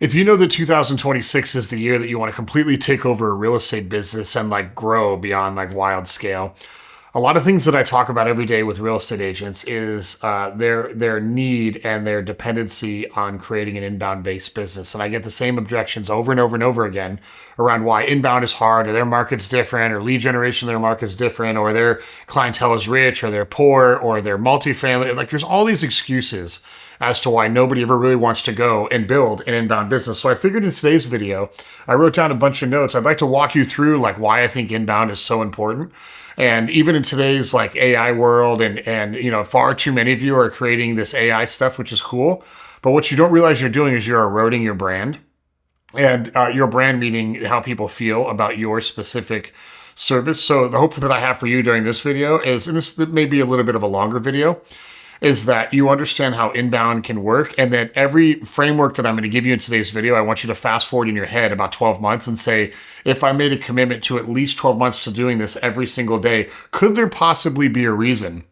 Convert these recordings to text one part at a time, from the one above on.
If you know that 2026 is the year that you want to completely take over a real estate business and like grow beyond like wild scale, a lot of things that I talk about every day with real estate agents is their need and their dependency on creating an inbound based business. And I get the same objections over and over and over again around why inbound is hard, or their market's different, or lead generation of their market's different, or their clientele is rich, or they're poor, or they're multifamily. Like there's all these excuses as to why nobody ever really wants to go and build an inbound business. So I figured in today's video, I wrote down a bunch of notes. I'd like to walk you through like why I think inbound is so important. And even in today's like AI world and far too many of you are creating this AI stuff, which is cool. But what you don't realize you're doing is you're eroding your brand. And your brand meaning how people feel about your specific service. So the hope that I have for you during this video is, and this may be a little bit of a longer video, is that you understand how inbound can work, and that every framework that I'm going to give you in today's video, I want you to fast forward in your head about 12 months and say, if I made a commitment to at least 12 months to doing this every single day, could there possibly be a reason?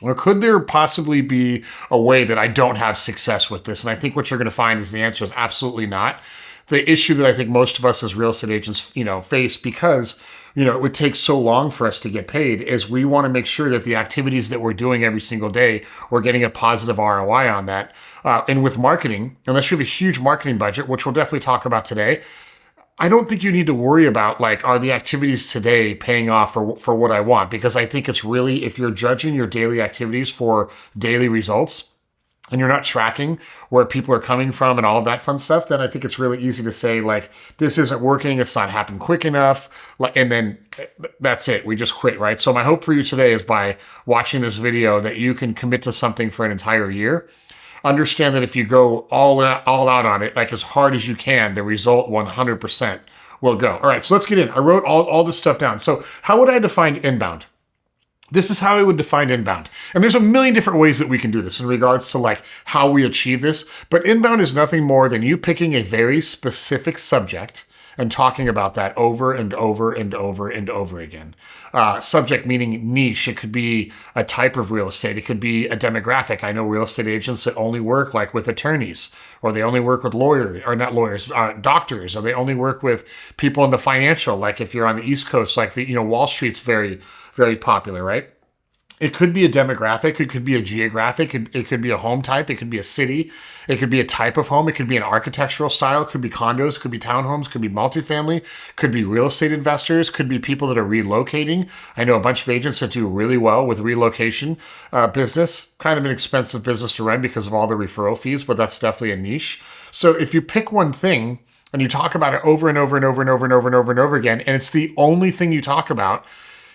Or could there possibly be a way that I don't have success with this? And I think what you're going to find is the answer is absolutely not. The issue that I think most of us as real estate agents, face because, it would take so long for us to get paid is we want to make sure that the activities that we're doing every single day, we're getting a positive ROI on that. And with marketing, unless you have a huge marketing budget, which we'll definitely talk about today, I don't think you need to worry about like, are the activities today paying off for what I want? Because I think it's really, if you're judging your daily activities for daily results, and you're not tracking where people are coming from and all of that fun stuff, then I think it's really easy to say like, this isn't working, it's not happened quick enough, and then that's it, we just quit, right? So my hope for you today is by watching this video that you can commit to something for an entire year. Understand that if you go all out on it, like as hard as you can, the result 100% will go. All right, so let's get in. I wrote all this stuff down. So how would I define inbound? This is how I would define inbound. And there's a million different ways that we can do this in regards to like how we achieve this. But inbound is nothing more than you picking a very specific subject and talking about that over and over and over and over again. Subject meaning niche. It could be a type of real estate. It could be a demographic. I know real estate agents that only work like with attorneys, or they only work with lawyers, or not lawyers, doctors, or they only work with people in the financial. Like if you're on the East Coast, like Wall Street's very, very popular, right? It could be a demographic. It could be a geographic. It could be a home type. It could be a city. It could be a type of home. It could be an architectural style. It could be condos. It could be townhomes. It could be multifamily. It could be real estate investors. It could be people that are relocating. I know a bunch of agents that do really well with relocation business. Kind of an expensive business to run because of all the referral fees, but that's definitely a niche. So if you pick one thing and you talk about it over and over and over and over and over and over and over again, and it's the only thing you talk about,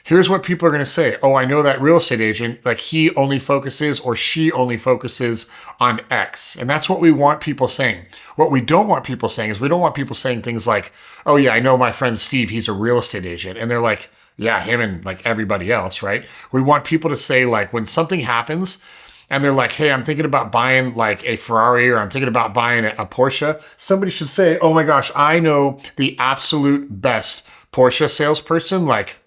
here's what people are going to say. Oh, I know that real estate agent, like he only focuses or she only focuses on X. And that's what we want people saying. What we don't want people saying is we don't want people saying things like, oh yeah, I know my friend Steve, he's a real estate agent. And they're like, yeah, him and like everybody else, right? We want people to say like when something happens and they're like, hey, I'm thinking about buying like a Ferrari, or I'm thinking about buying a Porsche. Somebody should say, oh my gosh, I know the absolute best Porsche salesperson, like,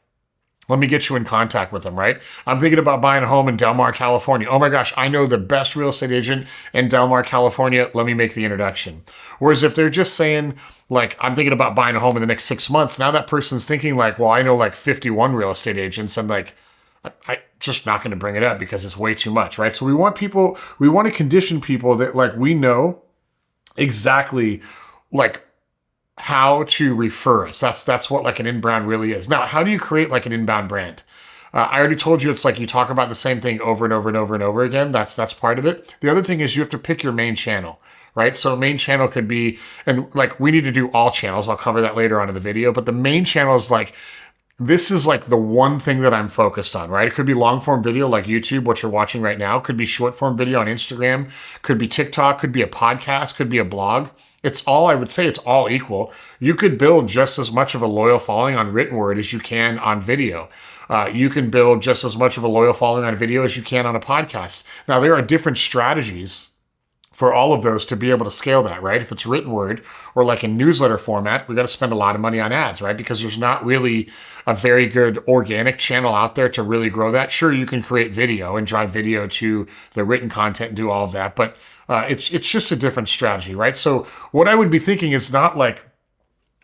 let me get you in contact with them, right? I'm thinking about buying a home in Del Mar, California. Oh my gosh, I know the best real estate agent in Del Mar, California. Let me make the introduction. Whereas if they're just saying, like, I'm thinking about buying a home in the next 6 months, now that person's thinking like, well, I know like 51 real estate agents, and like, I just not going to bring it up because it's way too much, right? So we want to condition people that like we know exactly like how to refer us. That's what like an inbound really is. Now, how do you create like an inbound brand? I already told you it's like you talk about the same thing over and over and over and over again. That's part of it. The other thing is you have to pick your main channel, right? So a main channel could be, and like we need to do all channels. I'll cover that later on in the video, but the main channel is like, this is like the one thing that I'm focused on, right? It could be long form video like YouTube, what you're watching right now. Could be short form video on Instagram. Could be TikTok. Could be a podcast. Could be a blog. I would say it's all equal. You could build just as much of a loyal following on written word as you can on video. You can build just as much of a loyal following on video as you can on a podcast. Now, there are different strategies for all of those to be able to scale that, right? If it's written word or like in newsletter format, we got to spend a lot of money on ads, right? Because there's not really a very good organic channel out there to really grow that. Sure, you can create video and drive video to the written content and do all of that, but it's just a different strategy, right? So what I would be thinking is not like,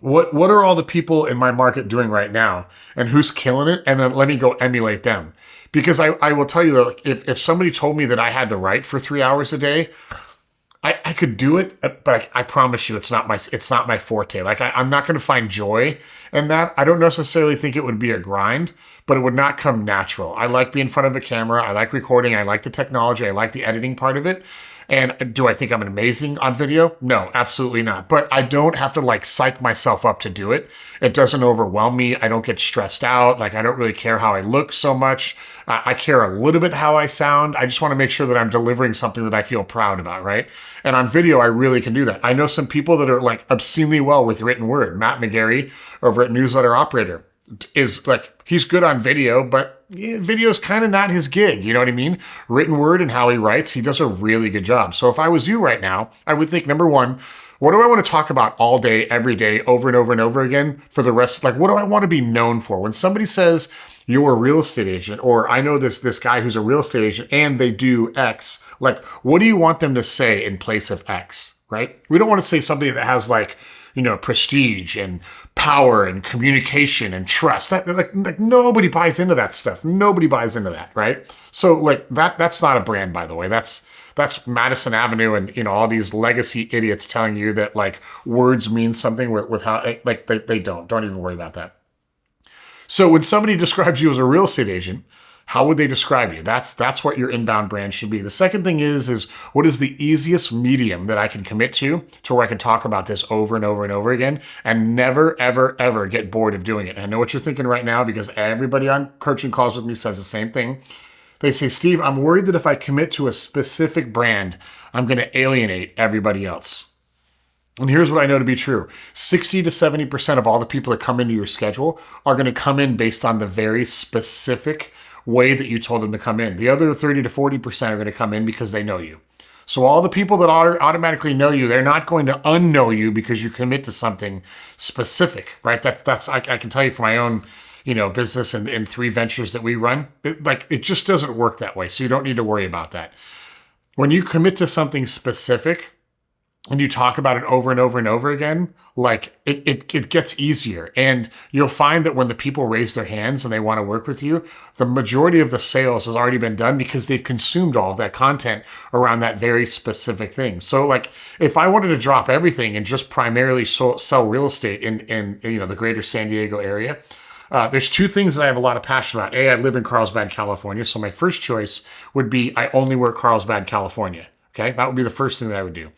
what are all the people in my market doing right now and who's killing it? And then let me go emulate them. Because I will tell you that if somebody told me that I had to write for 3 hours a day, I could do it, but I promise you, it's not my forte. Like I'm not going to find joy in that. I don't necessarily think it would be a grind, but it would not come natural. I like being in front of the camera. I like recording. I like the technology. I like the editing part of it. And do I think I'm amazing on video? No, absolutely not. But I don't have to like psych myself up to do it. It doesn't overwhelm me. I don't get stressed out. Like I don't really care how I look so much. I care a little bit how I sound. I just want to make sure that I'm delivering something that I feel proud about, right? And on video, I really can do that. I know some people that are like obscenely well with written word. Matt McGarry over at Newsletter Operator is like, he's good on video, but video is kind of not his gig. You know what I mean? Written word and how he writes, he does a really good job. So if I was you right now, I would think, number one, what do I want to talk about all day, every day, over and over and over again for the rest? Like, what do I want to be known for? When somebody says you're a real estate agent, or I know this guy who's a real estate agent and they do X, like, what do you want them to say in place of X, right? We don't want to say something that has like, prestige and power and communication and trust. That like nobody buys into that stuff. Nobody buys into that, right? So like that's not a brand, by the way. That's Madison Avenue and all these legacy idiots telling you that like words mean something with how like they don't. Don't even worry about that. So when somebody describes you as a real estate agent, how would they describe you? That's what your inbound brand should be. The second thing is what is the easiest medium that I can commit to where I can talk about this over and over and over again and never, ever, ever get bored of doing it. And I know what you're thinking right now because everybody on coaching calls with me says the same thing. They say, Steve, I'm worried that if I commit to a specific brand, I'm going to alienate everybody else. And here's what I know to be true. 60 to 70% of all the people that come into your schedule are going to come in based on the very specific way that you told them to come in. The other 30 to 40% are going to come in because they know you. So all the people that automatically know you, they're not going to unknow you because you commit to something specific, right? That's I can tell you from my own, business and 3 ventures that we run, it just doesn't work that way. So you don't need to worry about that. When you commit to something specific, and you talk about it over and over and over again, like it gets easier. And you'll find that when the people raise their hands and they want to work with you, the majority of the sales has already been done because they've consumed all of that content around that very specific thing. So like if I wanted to drop everything and just primarily sell real estate in the greater San Diego area, there's 2 things that I have a lot of passion about. A, I live in Carlsbad, California. So my first choice would be I only work Carlsbad, California. Okay. That would be the first thing that I would do.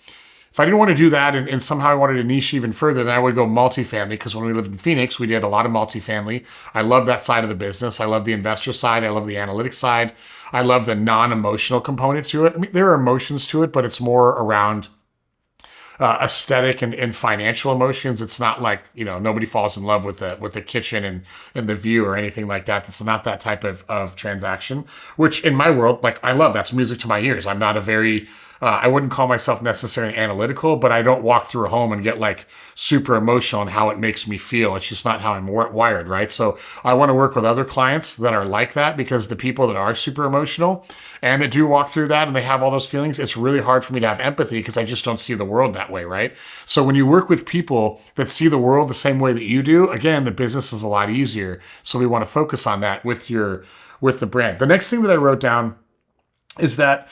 If I didn't want to do that and somehow I wanted to niche even further, then I would go multifamily because when we lived in Phoenix, we did a lot of multifamily. I love that side of the business. I love the investor side. I love the analytics side. I love the non-emotional component to it. I mean, there are emotions to it, but it's more around aesthetic and financial emotions. It's not like, nobody falls in love with the kitchen and the view or anything like that. It's not that type of transaction, which in my world, like I love, that's music to my ears. I'm not a very, I wouldn't call myself necessarily analytical, but I don't walk through a home and get like super emotional on how it makes me feel. It's just not how I'm wired, right? So I want to work with other clients that are like that because the people that are super emotional and that do walk through that and they have all those feelings, it's really hard for me to have empathy because I just don't see the world that way, right? So when you work with people that see the world the same way that you do, again, the business is a lot easier. So we want to focus on that with the brand. The next thing that I wrote down is that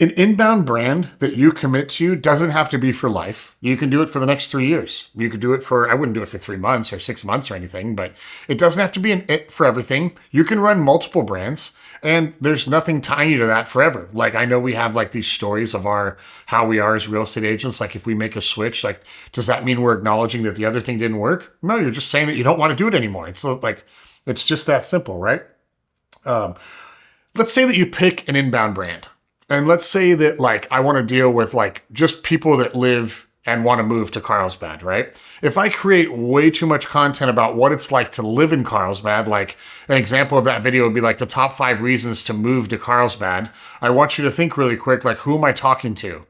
an inbound brand that you commit to doesn't have to be for life. You can do it for the next 3 years. You could do it I wouldn't do it for 3 months or 6 months or anything, but it doesn't have to be an it for everything. You can run multiple brands and there's nothing tying you to that forever. Like I know we have like these stories of how we are as real estate agents. Like if we make a switch, like, does that mean we're acknowledging that the other thing didn't work? No, you're just saying that you don't want to do it anymore. It's like, it's just that simple, right? Let's say that you pick an inbound brand. And let's say that like I want to deal with like just people that live and want to move to Carlsbad, right? If I create way too much content about what it's like to live in Carlsbad, like an example of that video would be like the top 5 reasons to move to Carlsbad. I want you to think really quick, like who am I talking to?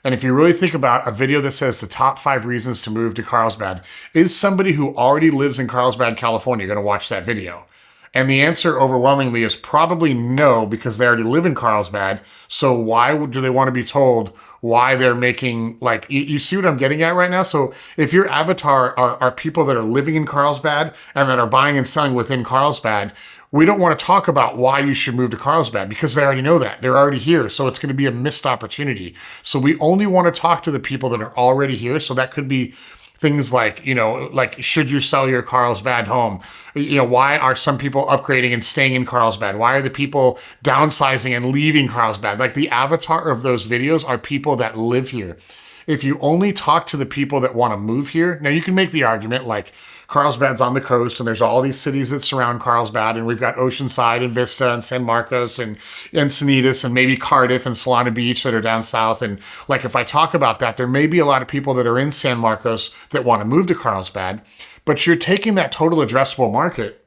And if you really think about a video that says the top 5 reasons to move to Carlsbad, is somebody who already lives in Carlsbad, California going to watch that video? And the answer overwhelmingly is probably no, because they already live in Carlsbad. So why do they want to be told why they're making, like, you see what I'm getting at right now? So if your avatar are people that are living in Carlsbad and that are buying and selling within Carlsbad, we don't want to talk about why you should move to Carlsbad because they already know that. They're already here. So it's going to be a missed opportunity. So we only want to talk to the people that are already here. So that could be things like, like, should you sell your Carlsbad home? Why are some people upgrading and staying in Carlsbad? Why are the people downsizing and leaving Carlsbad? Like, the avatar of those videos are people that live here. If you only talk to the people that want to move here, now you can make the argument like Carlsbad's on the coast and there's all these cities that surround Carlsbad, and we've got Oceanside and Vista and San Marcos and Encinitas and maybe Cardiff and Solana Beach that are down south. And like, if I talk about that, there may be a lot of people that are in San Marcos that want to move to Carlsbad, but you're taking that total addressable market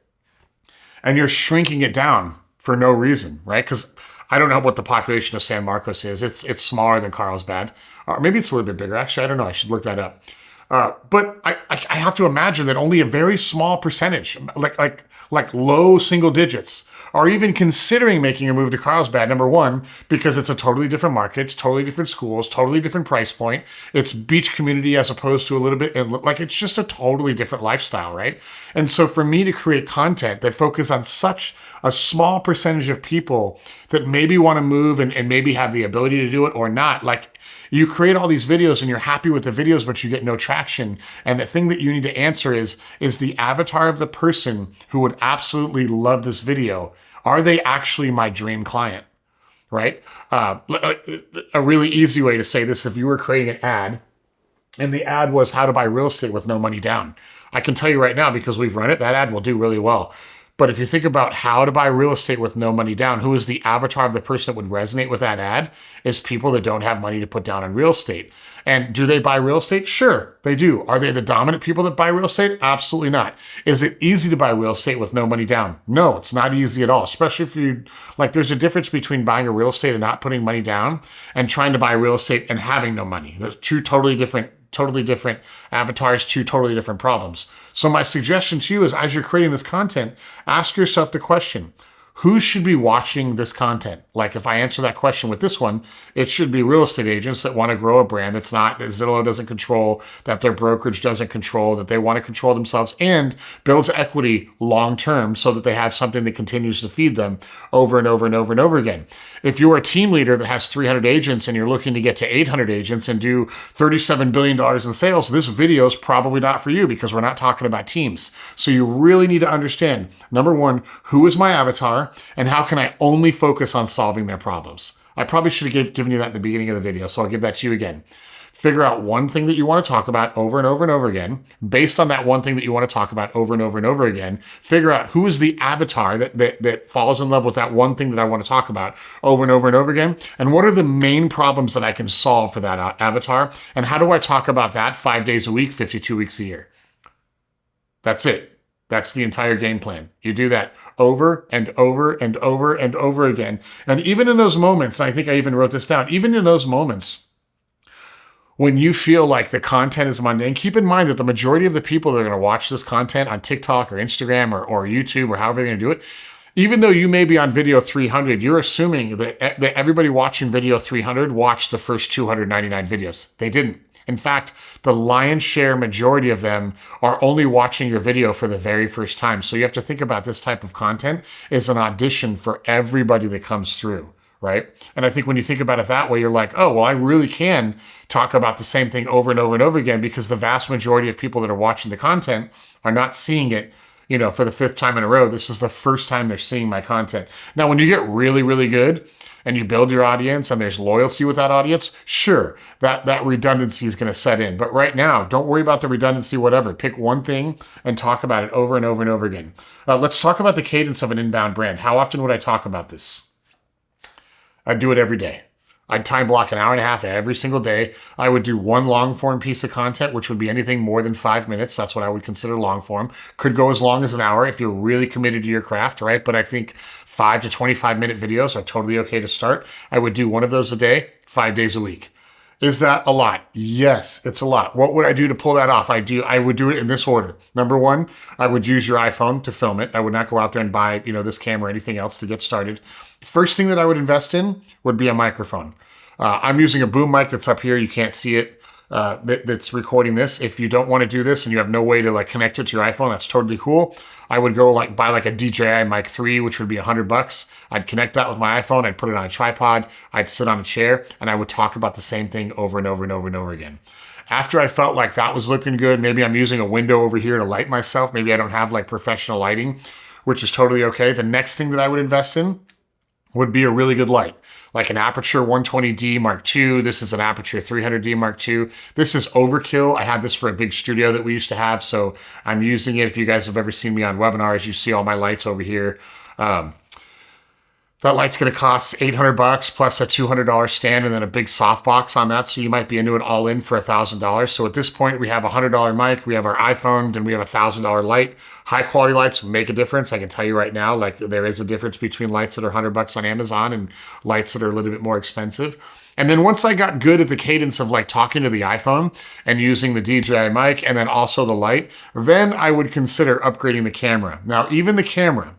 and you're shrinking it down for no reason, right? Because I don't know what the population of San Marcos is. It's smaller than Carlsbad. Or maybe it's a little bit bigger. Actually, I don't know. I should look that up. But I have to imagine that only a very small percentage, like low single digits, are even considering making a move to Carlsbad. Number one, because it's a totally different market, totally different schools, totally different price point. It's beach community as opposed to a little bit, like, it's just a totally different lifestyle, right? And so for me to create content that focus on such a small percentage of people that maybe want to move and maybe have the ability to do it or not, like, you create all these videos and you're happy with the videos, but you get no traction. And the thing that you need to answer is the avatar of the person who would absolutely love this video, are they actually my dream client, right? A really easy way to say this, if you were creating an ad and the ad was how to buy real estate with no money down, I can tell you right now, because we've run it, that ad will do really well. But if you think about how to buy real estate with no money down, who is the avatar of the person that would resonate with that ad is people that don't have money to put down on real estate. And do they buy real estate? Sure, they do. Are they the dominant people that buy real estate? Absolutely not. Is it easy to buy real estate with no money down? No, it's not easy at all. Especially if you, like, there's a difference between buying a real estate and not putting money down and trying to buy real estate and having no money. There's two totally different avatars, two totally different problems. So my suggestion to you is, as you're creating this content, ask yourself the question, who should be watching this content? Like, if I answer that question with this one, it should be real estate agents that want to grow a brand that Zillow doesn't control, that their brokerage doesn't control, that they want to control themselves and builds equity long term so that they have something that continues to feed them over and over and over and over again. If you're a team leader that has 300 agents and you're looking to get to 800 agents and do $37 billion in sales, this video is probably not for you, because we're not talking about teams. So you really need to understand, number one, who is my avatar and how can I only focus on solving their problems? I probably should have given you that in the beginning of the video, so I'll give that to you again. Figure out one thing that you want to talk about over and over and over again. Based on that one thing that you want to talk about over and over and over again, figure out who is the avatar that falls in love with that one thing that I want to talk about over and over and over again. And what are the main problems that I can solve for that avatar? And how do I talk about that 5 days a week, 52 weeks a year? That's it. That's the entire game plan. You do that over and over and over and over again. And even in those moments, I think I even wrote this down, even in those moments when you feel like the content is mundane, keep in mind that the majority of the people that are going to watch this content on TikTok or Instagram or YouTube or however they're going to do it, even though you may be on video 300, you're assuming that everybody watching video 300 watched the first 299 videos. They didn't. In fact, the lion's share majority of them are only watching your video for the very first time. So you have to think about this type of content as an audition for everybody that comes through, right? And I think when you think about it that way, you're like, oh, well, I really can talk about the same thing over and over and over again, because the vast majority of people that are watching the content are not seeing it, for the 5th time in a row. This is the first time they're seeing my content. Now, when you get really, really good and you build your audience and there's loyalty with that audience, sure, that redundancy is going to set in. But right now, don't worry about the redundancy, whatever. Pick one thing and talk about it over and over and over again. Let's talk about the cadence of an inbound brand. How often would I talk about this? I do it every day. I'd time block an hour and a half every single day. I would do one long form piece of content, which would be anything more than 5 minutes. That's what I would consider long form. Could go as long as an hour if you're really committed to your craft, right? But I think 5 to 25 minute videos are totally okay to start. I would do one of those a day, 5 days a week. Is that a lot? Yes, it's a lot. What would I do to pull that off? I would do it in this order. Number one, I would use your iPhone to film it. I would not go out there and buy, this camera or anything else to get started. First thing that I would invest in would be a microphone. I'm using a boom mic that's up here. You can't see it. That's recording this. If you don't want to do this and you have no way to like connect it to your iPhone, that's totally cool. I would go like buy like a DJI Mic 3, which would be $100. I'd connect that with my iPhone. I'd put it on a tripod. I'd sit on a chair and I would talk about the same thing over and over and over and over again. After I felt like that was looking good, maybe I'm using a window over here to light myself. Maybe I don't have like professional lighting, which is totally okay. The next thing that I would invest in would be a really good light, like an Aperture 120D Mark II. This is an Aperture 300D Mark II. This is overkill. I had this for a big studio that we used to have, so I'm using it. If you guys have ever seen me on webinars, you see all my lights over here. That light's going to cost $800 plus a $200 stand and then a big softbox on that. So you might be into it all in for $1,000. So at this point, we have a $100 mic, we have our iPhone, then we have a $1,000 light. High quality lights make a difference. I can tell you right now, like there is a difference between lights that are $100 on Amazon and lights that are a little bit more expensive. And then once I got good at the cadence of like talking to the iPhone and using the DJI mic and then also the light, then I would consider upgrading the camera. Now, even the camera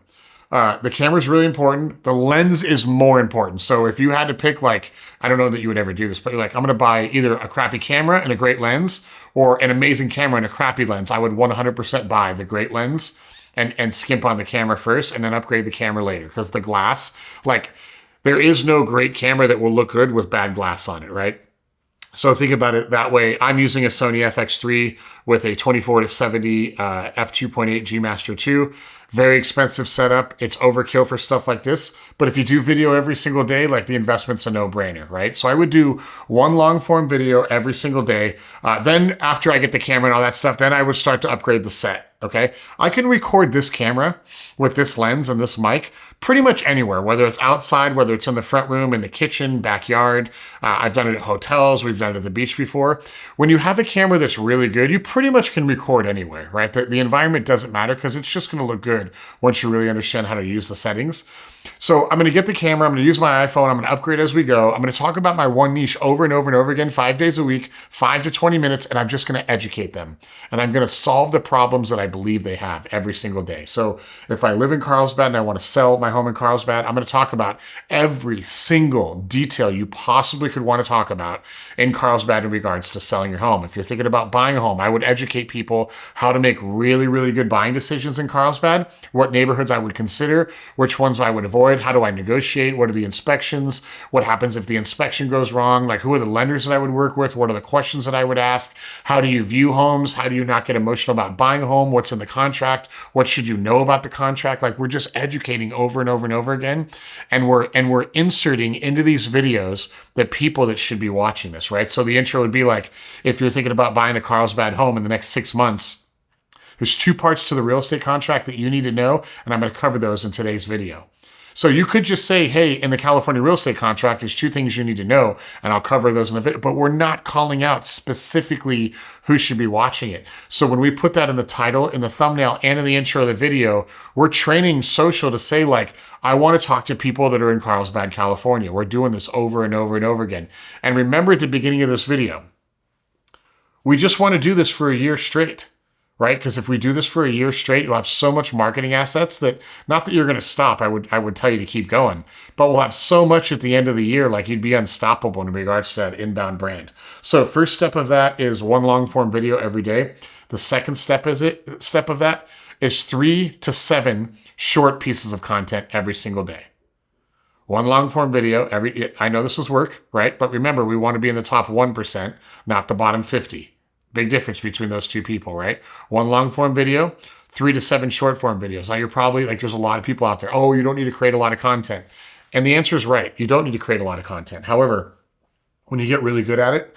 is really important. The lens is more important. So if you had to pick, like, I don't know that you would ever do this, but you're like, I'm going to buy either a crappy camera and a great lens or an amazing camera and a crappy lens, I would 100% buy the great lens and skimp on the camera first and then upgrade the camera later. Because the glass, like, there is no great camera that will look good with bad glass on it, right? So think about it that way. I'm using a Sony FX3 with a 24-70 f2.8 G Master 2. Very expensive setup. It's overkill for stuff like this. But if you do video every single day, like the investment's a no-brainer, right? So I would do one long form video every single day. Then after I get the camera and all that stuff, then I would start to upgrade the set, okay? I can record this camera with this lens and this mic pretty much anywhere, whether it's outside, whether it's in the front room, in the kitchen, backyard. I've done it at hotels. We've done it at the beach before. When you have a camera that's really good, you pretty much can record anywhere, right? The environment doesn't matter because it's just going to look good once you really understand how to use the settings. So I'm going to get the camera. I'm going to use my iPhone. I'm going to upgrade as we go. I'm going to talk about my one niche over and over and over again, 5 days a week, 5 to 20 minutes, and I'm just going to educate them. And I'm going to solve the problems that I believe they have every single day. So if I live in Carlsbad and I want to sell my home in Carlsbad, I'm going to talk about every single detail you possibly could want to talk about in Carlsbad in regards to selling your home. If you're thinking about buying a home, I would educate people how to make really, really good buying decisions in Carlsbad, what neighborhoods I would consider, which ones I would avoid, how do I negotiate, what are the inspections, what happens if the inspection goes wrong, like who are the lenders that I would work with, what are the questions that I would ask, how do you view homes, how do you not get emotional about buying a home, what's in the contract, what should you know about the contract. Like we're just educating over and over and over again, and we're inserting into these videos the people that should be watching this, right? So the intro would be like, if you're thinking about buying a Carlsbad home in the next 6 months, there's 2 parts to the real estate contract that you need to know, and I'm going to cover those in today's video. So you could just say, hey, in the California real estate contract, there's 2 things you need to know, and I'll cover those in the video, but we're not calling out specifically who should be watching it. So when we put that in the title, in the thumbnail, and in the intro of the video, we're training social to say, like, I want to talk to people that are in Carlsbad, California. We're doing this over and over and over again. And remember at the beginning of this video, we just want to do this for a year straight. Right? Because if we do this for a year straight, you'll have so much marketing assets that, not that you're going to stop, I would tell you to keep going, but we'll have so much at the end of the year, like you'd be unstoppable in regards to that inbound brand. So first step of that is 1 long form video every day. The second step of that is 3 to 7 short pieces of content every single day. 1 long form video I know this was work, right? But remember, we want to be in the top 1%, not the bottom 50. Big difference between those 2 people, right? 1 long form video, 3 to 7 short form videos. Now you're probably like, there's a lot of people out there, oh, you don't need to create a lot of content. And the answer is right. You don't need to create a lot of content. However, when you get really good at it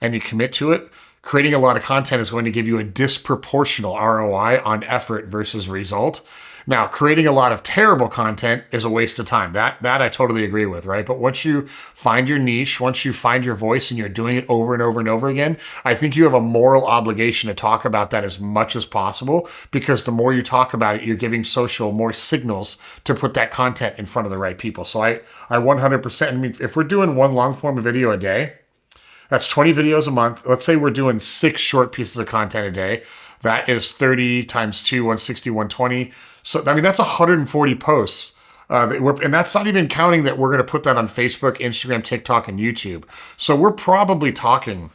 and you commit to it, creating a lot of content is going to give you a disproportional ROI on effort versus result. Now, creating a lot of terrible content is a waste of time. That I totally agree with, right? But once you find your niche, once you find your voice and you're doing it over and over and over again, I think you have a moral obligation to talk about that as much as possible, because the more you talk about it, you're giving social more signals to put that content in front of the right people. So I 100%, I mean, if we're doing 1 long form video a day, That's 20 videos a month. Let's say we're doing 6 short pieces of content a day. That is 30 times 2, 160, 120. So, I mean, that's 140 posts. And that's not even counting that we're going to put that on Facebook, Instagram, TikTok, and YouTube. So we're probably talking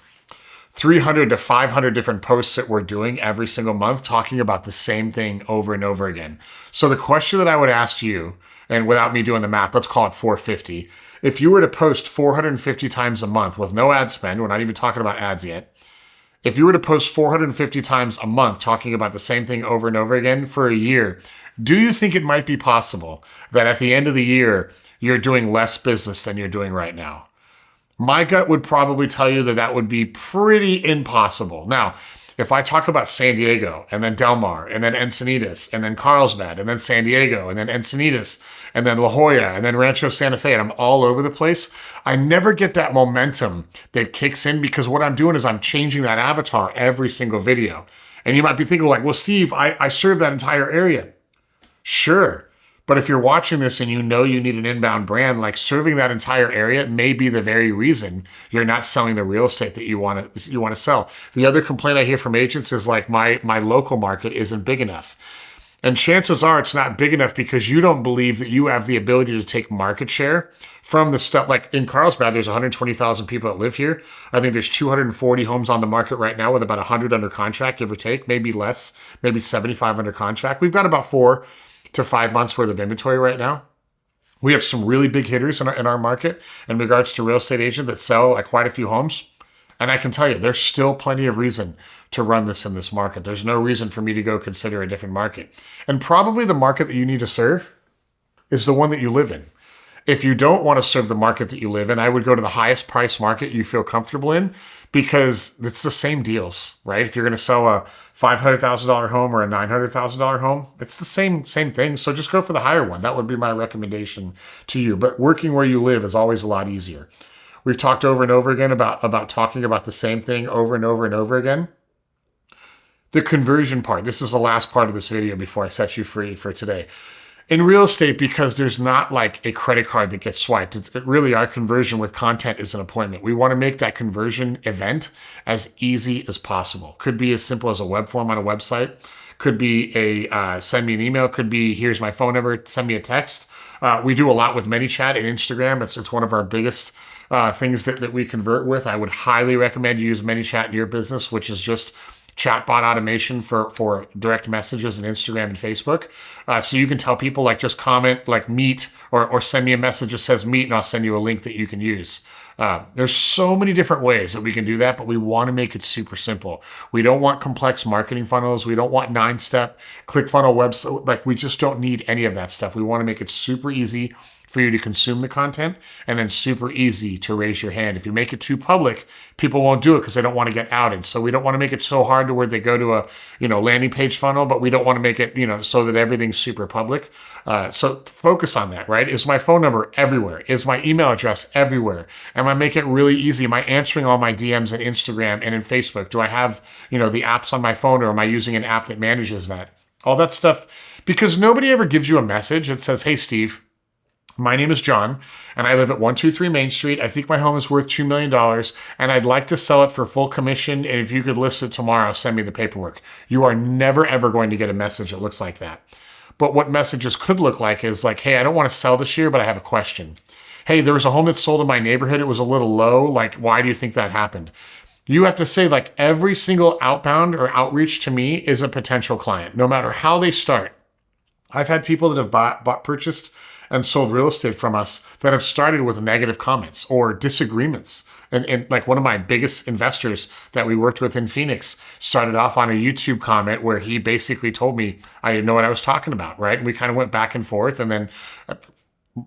300 to 500 different posts that we're doing every single month, talking about the same thing over and over again. So the question that I would ask you, and without me doing the math, let's call it 450. If you were to post 450 times a month with no ad spend, we're not even talking about ads yet. If you were to post 450 times a month talking about the same thing over and over again for a year, do you think it might be possible that at the end of the year, you're doing less business than you're doing right now? My gut would probably tell you that that would be pretty impossible. Now, if I talk about San Diego and then Del Mar and then Encinitas and then Carlsbad and then San Diego and then Encinitas and then La Jolla and then Rancho Santa Fe and I'm all over the place, I never get that momentum that kicks in because what I'm doing is I'm changing that avatar every single video. And you might be thinking like, well, Steve, I serve that entire area. Sure. But if you're watching this and you know you need an inbound brand, like serving that entire area may be the very reason you're not selling the real estate that you want to sell. The other complaint I hear from agents is like my local market isn't big enough. And chances are it's not big enough because you don't believe that you have the ability to take market share from the stuff. Like in Carlsbad, there's 120,000 people that live here. I think there's 240 homes on the market right now with about 100 under contract, give or take, maybe less, maybe 75 under contract. We've got about 4 to 5 months worth of inventory right now. We have some really big hitters in our market in regards to real estate agents that sell like quite a few homes. And I can tell you, there's still plenty of reason to run this in this market. There's no reason for me to go consider a different market. And probably the market that you need to serve is the one that you live in. If you don't want to serve the market that you live in, I would go to the highest price market you feel comfortable in because it's the same deals, right? If you're going to sell a $500,000 home or a $900,000 home, it's the same thing. So just go for the higher one. That would be my recommendation to you. But working where you live is always a lot easier. We've talked over and over again about talking about the same thing over and over and over again. The conversion part. This is the last part of this video before I set you free for today. In real estate, because there's not like a credit card that gets swiped, it's really our conversion with content is an appointment. We want to make that conversion event as easy as possible. Could be as simple as a web form on a website. Could be a send me an email. Could be here's my phone number, send me a text. We do a lot with ManyChat and Instagram. It's one of our biggest things that we convert with. I would highly recommend you use ManyChat in your business, which is just chatbot automation for direct messages in Instagram and Facebook. So you can tell people like just comment like meet or send me a message that says meet and I'll send you a link that you can use. There's so many different ways that we can do that, but we want to make it super simple. We don't want complex marketing funnels. We don't want 9-step ClickFunnels website. Like we just don't need any of that stuff. We want to make it super easy for you to consume the content and then super easy to raise your hand. If you make it too public, people won't do it because they don't want to get outed. So we don't want to make it so hard to where they go to a, landing page funnel, but we don't want to make it, so that everything's super public. So focus on that, right? Is my phone number everywhere? Is my email address everywhere? Am I making it really easy? Am I answering all my DMs in Instagram and in Facebook? Do I have, the apps on my phone or am I using an app that manages that? All that stuff, because nobody ever gives you a message that says, hey, Steve, my name is John, and I live at 123 Main Street. I think my home is worth $2 million, and I'd like to sell it for full commission, and if you could list it tomorrow, send me the paperwork. You are never, ever going to get a message that looks like that. But what messages could look like is like, hey, I don't want to sell this year, but I have a question. Hey, there was a home that sold in my neighborhood. It was a little low. Like, why do you think that happened? You have to say, like, every single outbound or outreach to me is a potential client, no matter how they start. I've had people that have purchased and sold real estate from us that have started with negative comments or disagreements. And like one of my biggest investors that we worked with in Phoenix started off on a YouTube comment where he basically told me I didn't know what I was talking about, right? And we kind of went back and forth. And then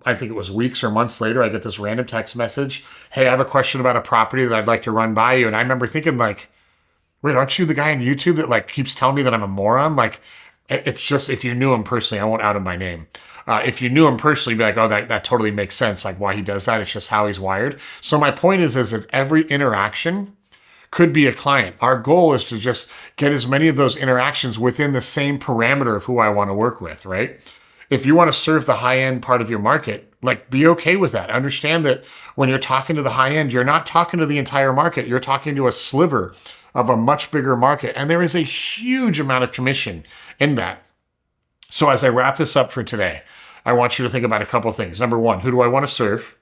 I think it was weeks or months later, I get this random text message. Hey, I have a question about a property that I'd like to run by you. And I remember thinking like, wait, aren't you the guy on YouTube that like keeps telling me that I'm a moron? Like, it's just, if you knew him personally, I won't out him by name. If you knew him personally, you'd be like, oh, that totally makes sense, like why he does that. It's just how he's wired. So my point is that every interaction could be a client. Our goal is to just get as many of those interactions within the same parameter of who I want to work with, right? If you want to serve the high-end part of your market, Like, be okay with that. Understand that when you're talking to the high end, you're not talking to the entire market. You're talking to a sliver of a much bigger market. And there is a huge amount of commission in that. So as I wrap this up for today, I want you to think about a couple of things. Number one, who do I want to serve?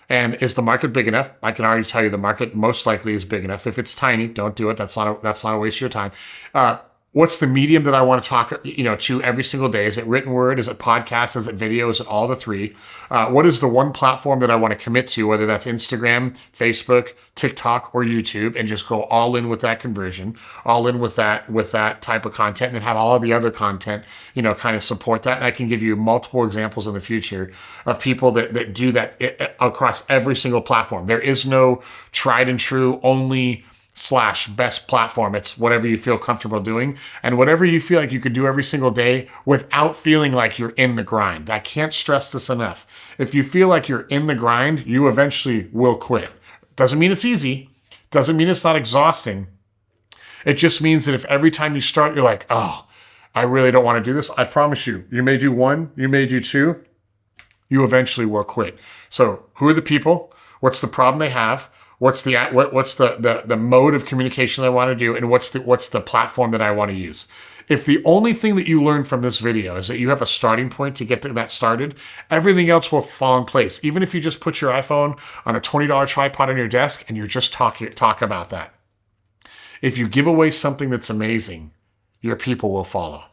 And is the market big enough? I can already tell you the market most likely is big enough. If it's tiny, don't do it. That's not a waste of your time. What's the medium that I want to talk, to every single day? Is it written word? Is it podcast? Is it video? Is it all the three? What is the one platform that I want to commit to, whether that's Instagram, Facebook, TikTok, or YouTube, and just go all in with that conversion, all in with that type of content, and then have all of the other content, kind of support that. And I can give you multiple examples in the future of people that do that across every single platform. There is no tried and true only / best platform. It's whatever you feel comfortable doing and whatever you feel like you could do every single day without feeling like you're in the grind. I can't stress this enough. If you feel like you're in the grind, you eventually will quit. Doesn't mean it's easy. Doesn't mean it's not exhausting. It just means that if every time you start, you're like, oh, I really don't want to do this. I promise you, you may do one, you may do two, you eventually will quit. So who are the people? What's the problem they have? What's the mode of communication I want to do, and what's the platform that I want to use? If the only thing that you learn from this video is that you have a starting point to get that started, everything else will fall in place. Even if you just put your iPhone on a $20 tripod on your desk and you just talk about that. If you give away something that's amazing, your people will follow.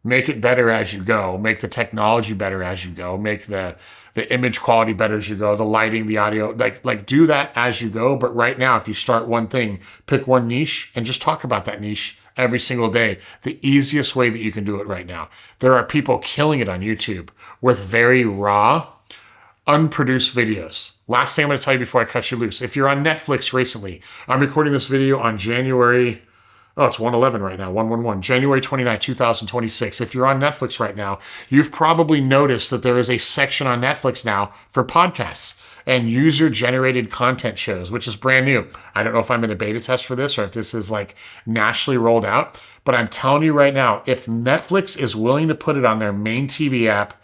Make it better as you go. Make the technology better as you go. Make the image quality better as you go. The lighting, the audio, like do that as you go. But right now, if you start one thing, pick one niche and just talk about that niche every single day. The easiest way that you can do it right now. There are people killing it on YouTube with very raw, unproduced videos. Last thing I'm going to tell you before I cut you loose. If you're on Netflix recently, I'm recording this video on January... Oh, it's 111 right now, 111, January 29, 2026. If you're on Netflix right now, you've probably noticed that there is a section on Netflix now for podcasts and user-generated content shows, which is brand new. I don't know if I'm in a beta test for this or if this is like nationally rolled out, but I'm telling you right now, if Netflix is willing to put it on their main TV app,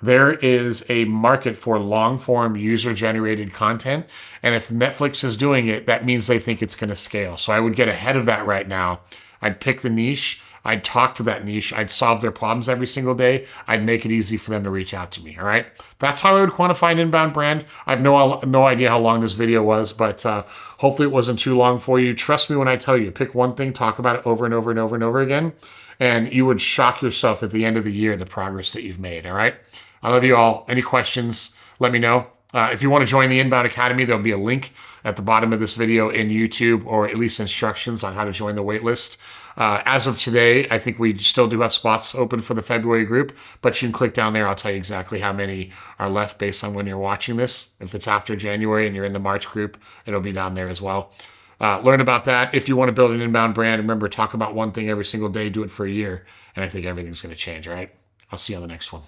there is a market for long-form user-generated content. And if Netflix is doing it, that means they think it's going to scale. So I would get ahead of that right now. I'd pick the niche. I'd talk to that niche. I'd solve their problems every single day. I'd make it easy for them to reach out to me. All right. That's how I would quantify an inbound brand. I have no idea how long this video was, but hopefully it wasn't too long for you. Trust me when I tell you, pick one thing, talk about it over and over and over and over again. And you would shock yourself at the end of the year, the progress that you've made. All right. I love you all. Any questions, let me know. If you want to join the Inbound Academy, there'll be a link at the bottom of this video in YouTube, or at least instructions on how to join the waitlist. As of today, I think we still do have spots open for the February group, but you can click down there. I'll tell you exactly how many are left based on when you're watching this. If it's after January and you're in the March group, it'll be down there as well. Learn about that. If you want to build an inbound brand, remember, talk about one thing every single day, do it for a year, and I think everything's going to change, all right? I'll see you on the next one.